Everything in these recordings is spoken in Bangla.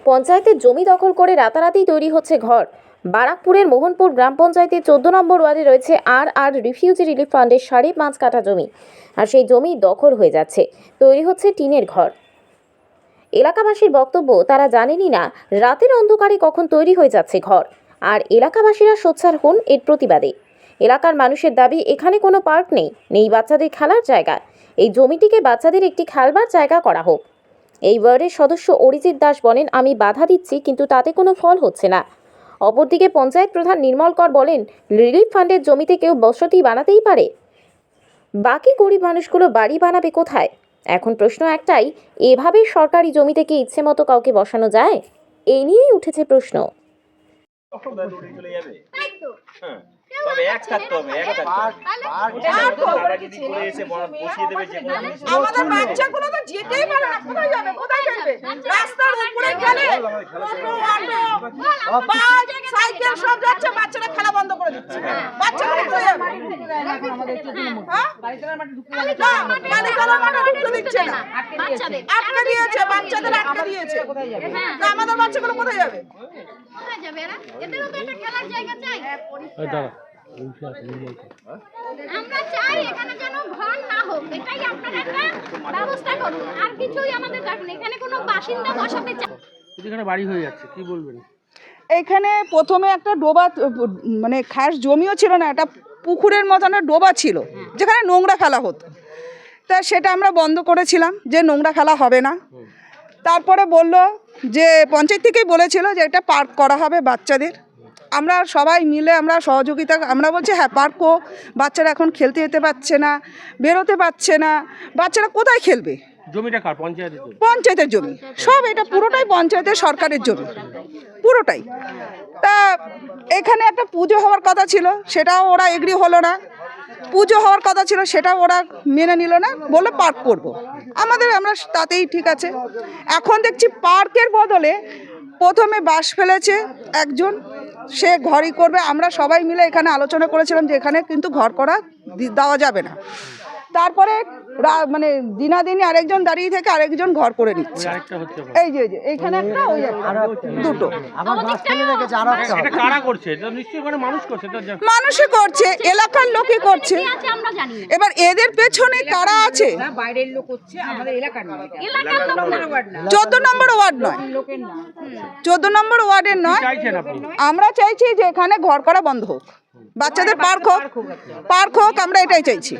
পঞ্চায়েতের জমি দখল করে রাতারাতি তৈরি হচ্ছে ঘর। বারাকপুরের মোহনপুর গ্রাম পঞ্চায়েতের 14 নম্বর ওয়ার্ডে রয়েছে আর রিফিউজি রিলিফ ফান্ডের 5.5 কাঠা জমি। আর সেই জমি দখল হয়ে যাচ্ছে, তৈরি হচ্ছে টিনের ঘর। এলাকাবাসীর বক্তব্য, তারা জানেনই না রাতের অন্ধকারে কখন তৈরি হয়ে যাচ্ছে ঘর। আর এলাকাবাসীরা সোচ্চার হন এর প্রতিবাদে। এলাকার মানুষের দাবি, এখানে কোনো পার্ক নেই বাচ্চাদের খেলার জায়গা। এই জমিটিকে বাচ্চাদের একটি খেলবার জায়গা করা হোক। এই ওয়ার্ডের সদস্য অরিজিৎ দাস বলেন, আমি বাধা দিচ্ছি কিন্তু তাতে কোনো ফল হচ্ছে না। অপরদিকে পঞ্চায়েত প্রধান নির্মল কর বলেন, রিলিফ ফান্ডের জমিতে কেউ বসতি বানাতেই পারে, বাকি গরিব মানুষগুলো বাড়ি বানাবে কোথায়? এখন প্রশ্ন একটাই, এভাবে সরকারি জমি থেকে ইচ্ছে মতো কাউকে বসানো যায়? এই নিয়েই উঠেছে প্রশ্ন। আমাদের বাচ্চাগুলো তো যেতেই পারে না, কোথায় যাবে, কোথায় খেলবে? রাস্তার উপরে খেলে, সাইকেল সব যাচ্ছে, বাচ্চারা খেলা বন্ধ করে দিচ্ছে। বাচ্চাগুলো কোথায় যাবে? দিচ্ছে না, আটকে দিয়েছে, বাচ্চাদের আটকে দিয়েছে। আমাদের বাচ্চাগুলো কোথায় যাবে? আমরা চাই এখানে যেন ঘর না হোক, এটাই আপনারা একটা ব্যবস্থা করুন। আর কিছুই আমাদের দরকার নেই, এখানে কোনো বাসিন্দা বসাতে চাই। এখানে বাড়ি হয়ে যাচ্ছে, কি বলবেন? এখানে প্রথমে একটা ডোবা, মানে খাস জমিও ছিল না, একটা পুকুরের মতন ডোবা ছিল যেখানে নোংরা ফেলা হতো। তা সেটা আমরা বন্ধ করেছিলাম যে নোংরা ফেলা হবে না। তারপরে বলল যে পঞ্চায়েত থেকেই বলেছিল যে এটা পার্ক করা হবে বাচ্চাদের। আমরা সবাই মিলে আমরা সহযোগিতা, আমরা বলছি হ্যাঁ পার্ক হোক, বাচ্চারা এখন খেলতে যেতে পারছে না, বেরোতে পারছে না, বাচ্চারা কোথায় খেলবে? জমিটা কার? পঞ্চায়েতের জমি? পঞ্চায়েতের জমি সব, এটা পুরোটাই পঞ্চায়েতের, সরকারের জমি পুরোটাই। তা এখানে একটা পুজো হওয়ার কথা ছিল, সেটাও ওরা এগ্রি হলো না। পুজো হওয়ার কথা ছিল, সেটাও ওরা মেনে নিল না, বলে পার্ক করব। আমরা তাতেই ঠিক আছে। এখন দেখছি পার্কের বদলে প্রথমে বাঁশ ফেলেছে একজন, সে ঘরই করবে। আমরা সবাই মিলে এখানে আলোচনা করেছিলাম যে এখানে কিন্তু ঘর করা দেওয়া যাবে না। তারপরে মানে দিনাদিনী আরেকজন দাঁড়িয়ে থেকে আরেকজন ঘর করে নিচ্ছে। এই যে এইখানে একটা, ওই দুটো মানুষই করছে, এলাকার লোকই করছে। এবার এদের পেছনে কারা আছে? বাইরের লোক হচ্ছে, আমাদের এলাকার নয়, 14 নম্বর ওয়ার্ড নয়, 14 নম্বর ওয়ার্ডের নয়। আমরা চাইছি যে এখানে ঘর করা বন্ধ হোক, বাচ্চাদের পার্ক হোক, আমরা এটাই চাইছি।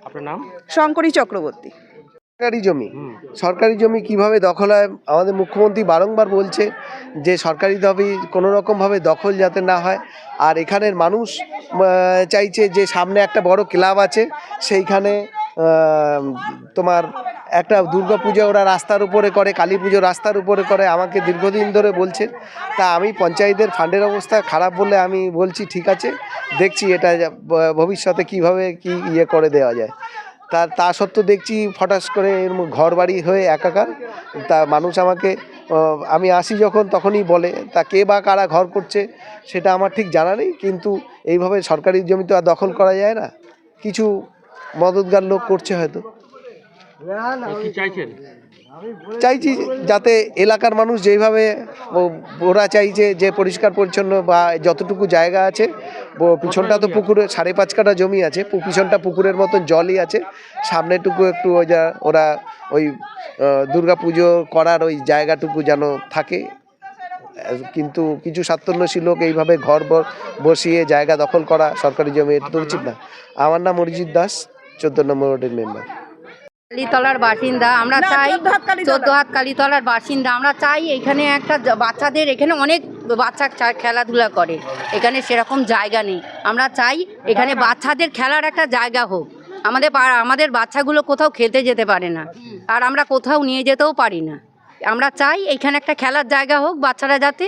আপনার নাম? শঙ্করী চক্রবর্তী। সরকারি জমি কিভাবে দখল হয়? আমাদের মুখ্যমন্ত্রী বারংবার বলছে যে সরকারি জমি কোনো রকমভাবে দখল যাতে না হয়। আর এখানের মানুষ চাইছে যে সামনে একটা বড় ক্লাব আছে, সেইখানে তোমার একটা দুর্গা পুজো ওরা রাস্তার উপরে করে, কালী পুজো রাস্তার উপরে করে, আমাকে দীর্ঘদিন ধরে বলছে। তা আমি পঞ্চায়েতের ফান্ডের অবস্থা খারাপ বলে আমি বলছি ঠিক আছে, দেখছি এটা ভবিষ্যতে কিভাবে কি ইয়ে করে দেওয়া যায়। তা সত্ত্বেও দেখছি ফটাস করে এর ঘর বাড়ি হয়ে একাকার। তা মানুষ আমাকে, আমি আসি যখন তখনই বলে, তা কে বা কারা ঘর করছে সেটা আমার ঠিক জানা নেই। কিন্তু এইভাবে সরকারি জমি তো আর দখল করা যায় না, কিছু মদতগার লোক করছে হয়তো। চাইছি যাতে এলাকার মানুষ যেইভাবে ওরা চাইছে যে পরিষ্কার পরিচ্ছন্ন বা যতটুকু জায়গা আছে, পিছনটা তো পুকুরে 5.5 কাঠা জমি আছে, পিছনটা পুকুরের মতন জলই আছে, সামনেটুকু একটু ওরা ওই দুর্গা পুজো করার ওই জায়গাটুকু যেন থাকে। কিন্তু কিছু স্বার্থন্বেষী লোক এইভাবে ঘর বসিয়ে জায়গা দখল করা সরকারি জমি, এটা তো উচিত না। আমার নাম অরিজিৎ দাস, 14 নম্বর ওয়ার্ডের মেম্বার। কালীতলার বাসিন্দা আমরা চাই, 14 হাত কালীতলার বাসিন্দা আমরা চাই। এখানে একটা বাচ্চাদের, এখানে অনেক বাচ্চা খেলাধুলা করে, এখানে সেরকম জায়গা নেই। আমরা চাই এখানে বাচ্চাদের খেলার একটা জায়গা হোক। আমাদের বাচ্চাগুলো কোথাও খেলতে যেতে পারে না, আর আমরা কোথাও নিয়ে যেতেও পারি না। আমরা চাই এখানে একটা খেলার জায়গা হোক, বাচ্চারা যাতে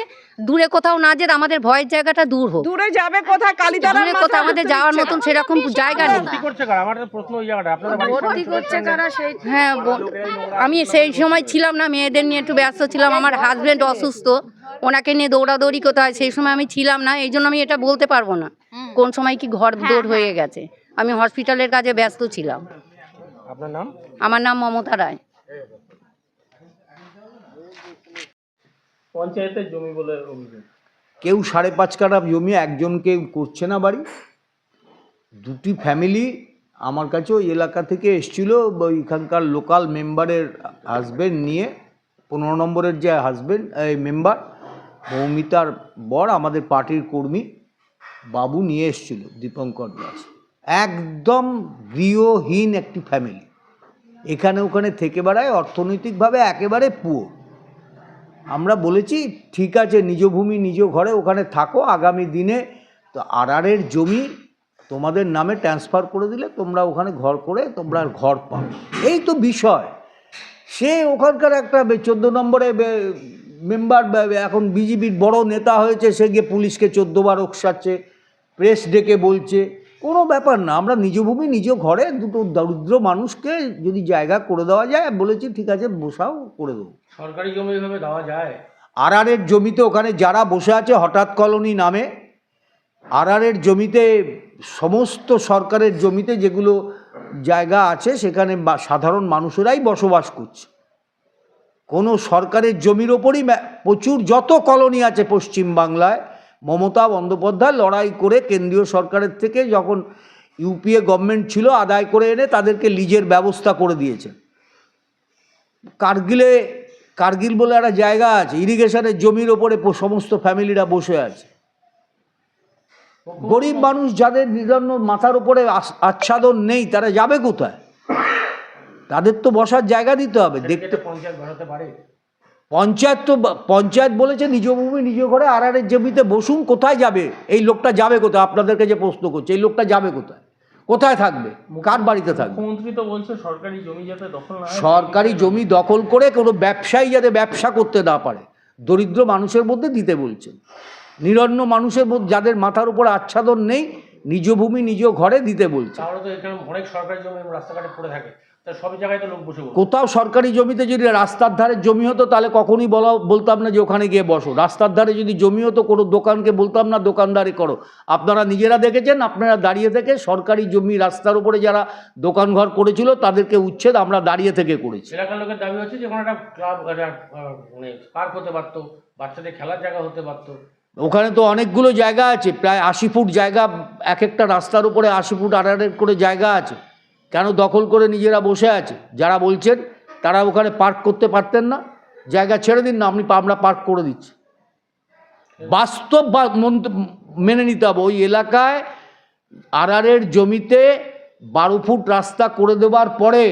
দূরে কোথাও না যেতে, আমাদের ভয়ের জায়গাটা দূর হোক। দূরে যাবে কোথায়? কালীতলা দূরে কোথাও আমাদের যাওয়ার মতন সেরকম জায়গা নেই। হ্যাঁ, আমি সেই সময় ছিলাম না, মেয়েদের নিয়ে একটু ব্যস্ত ছিলাম, আমার হাজব্যান্ড অসুস্থ, ওনাকে নিয়ে দৌড়াদৌড়ি কোথায়, সেই সময় আমি ছিলাম না, এই জন্য আমি এটা বলতে পারবো না কোন সময় কি ঘর দৌড় হয়ে গেছে। আমি হসপিটালের কাজে ব্যস্ত ছিলাম। আপনার নাম? আমার নাম মমতা রায়। পঞ্চায়েতের জমি বলে অভিযোগ। কেউ 5.5 কাঠা জমি একজনকে করছে না বাড়ি। দুটি ফ্যামিলি আমার কাছে ওই এলাকা থেকে এসেছিল, ওইখানকার লোকাল মেম্বারের হাজবেন্ড নিয়ে, 15 নম্বরের যে হাজবেন্ড এই মেম্বার মৌমিতার বর, আমাদের পার্টির কর্মী বাবু নিয়ে এসেছিল, দীপঙ্কর দাস। একদম গৃহহীন একটি ফ্যামিলি, এখানে ওখানে থেকে বেড়ায়, অর্থনৈতিকভাবে একেবারে পুয়ো। আমরা বলেছি ঠিক আছে, নিজ ভূমি নিজ ঘরে ওখানে থাকো, আগামী দিনে তো আরআরের জমি তোমাদের নামে ট্রান্সফার করে দিলে তোমরা ওখানে ঘর করে তোমরা ঘর পাও, এই তো বিষয়। সে ওখানকার একটা 14 নম্বরে মেম্বার, এখন বিজেপির বড় নেতা হয়েছে, সে গিয়ে পুলিশকে 14 বার ওকসাচ্ছে, প্রেস ডেকে বলছে। কোনো ব্যাপার না, আমরা নিজ ভূমি নিজ ঘরে দুটো দরিদ্র মানুষকে যদি জায়গা করে দেওয়া যায়, বলেছি ঠিক আছে বসাও, করে দেবো। সরকারি জমি এভাবে দেওয়া যায়? আরআরের জমিতে ওখানে যারা বসে আছে হঠাৎ কলোনি নামে, আরআরের জমিতে সমস্ত সরকারের জমিতে যেগুলো জায়গা আছে সেখানে সাধারণ মানুষেরাই বসবাস করছে। কোনো সরকারের জমির ওপরই প্রচুর যত কলোনি আছে পশ্চিমবাংলায়, মমতা বন্দ্যোপাধ্যায় লড়াই করে কেন্দ্রীয় সরকারের থেকে যখন ইউপিএ গভর্নমেন্ট ছিল আদায় করে এনে তাদেরকে লিজের ব্যবস্থা করে দিয়েছে। কার্গিল বলে একটা জায়গা আছে, ইরিগেশনের জমির ওপরে সমস্ত ফ্যামিলিরা বসে আছে। গরিব মানুষ যাদের নিরন্ন মাথার উপরে আচ্ছাদন নেই, তারা যাবে কোথায়? তাদের তো বসার জায়গা দিতে হবে। দেখতে পঞ্চায়েত বাড়াতে পারে? পঞ্চায়েত বলেছে নিজ ভূমি নিজ ঘরে আরআরের জমিতে বসুন, কোথায় যাবে এই লোকটা? যাবে কোথায়? আপনাদেরকে যে প্রশ্ন করছে, এই লোকটা যাবে কোথায়? কোথায় থাকবে? কার বাড়িতে থাকবে? মুখ্যমন্ত্রী তো বলছে সরকারি জমি যাতে দখল না হয়। সরকারি জমি দখল করে কোনো ব্যবসায়ী যাতে ব্যবসা করতে না পারে, দরিদ্র মানুষের মধ্যে দিতে বলছেন। নিরন্ন মানুষের মধ্যে যাদের মাথার উপর আচ্ছাদন নেই, নিজ ভূমি নিজ ঘরে দিতে বলছে। তাহলে তো এখানে অনেক সরকারি জমি রাস্তাঘাটে পড়ে থাকে, তা সব জায়গায় তো লোক বসে বসে। কোথাও সরকারি জমিতে যদি রাস্তার ধারে জমি হতো তাহলে কখনই বলতাম না যে ওখানে গিয়ে বসো। রাস্তার ধারে যদি জমি হতো কোনো দোকানকে বলতাম না দোকানদারি করো। আপনারা নিজেরা দেখেছেন, আপনারা দাঁড়িয়ে থেকে সরকারি জমি রাস্তার উপরে যারা দোকান ঘর করেছিল তাদেরকে উচ্ছেদ আমরা দাঁড়িয়ে থেকে করেছি। এলাকার লোকের দাবি হচ্ছে যে কোনো একটা ক্লাব মানে পার্ক হতে পারতো, বাচ্চাদের খেলার জায়গা হতে পারতো। ওখানে তো অনেকগুলো জায়গা আছে, প্রায় 80 ফুট জায়গা, এক একটা রাস্তার উপরে 80 ফুট আড়াআড়ি করে জায়গা আছে। কেন দখল করে নিজেরা বসে আছে? যারা বলছেন তারা ওখানে পার্ক করতে পারতেন না? জায়গা ছেড়ে দিন না, আমরা পার্ক করে দিচ্ছি। বাস্তব মেনে নিতে হবে। ওই এলাকায় আরআরের জমিতে 12 ফুট রাস্তা করে দেওয়ার পরে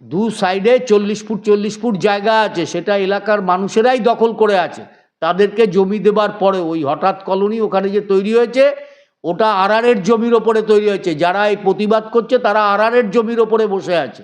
দু সাইডে 40 ফুট জায়গা আছে, সেটা এলাকার মানুষেরাই দখল করে আছে। তাদেরকে জমি দেবার পরে ওই হঠাৎ কলোনি ওখানে যে তৈরি হয়েছে, ওটা আরআরের জমির ওপরে তৈরি হয়েছে। যারা এই প্রতিবাদ করছে তারা আরআরের জমির ওপরে বসে আছে।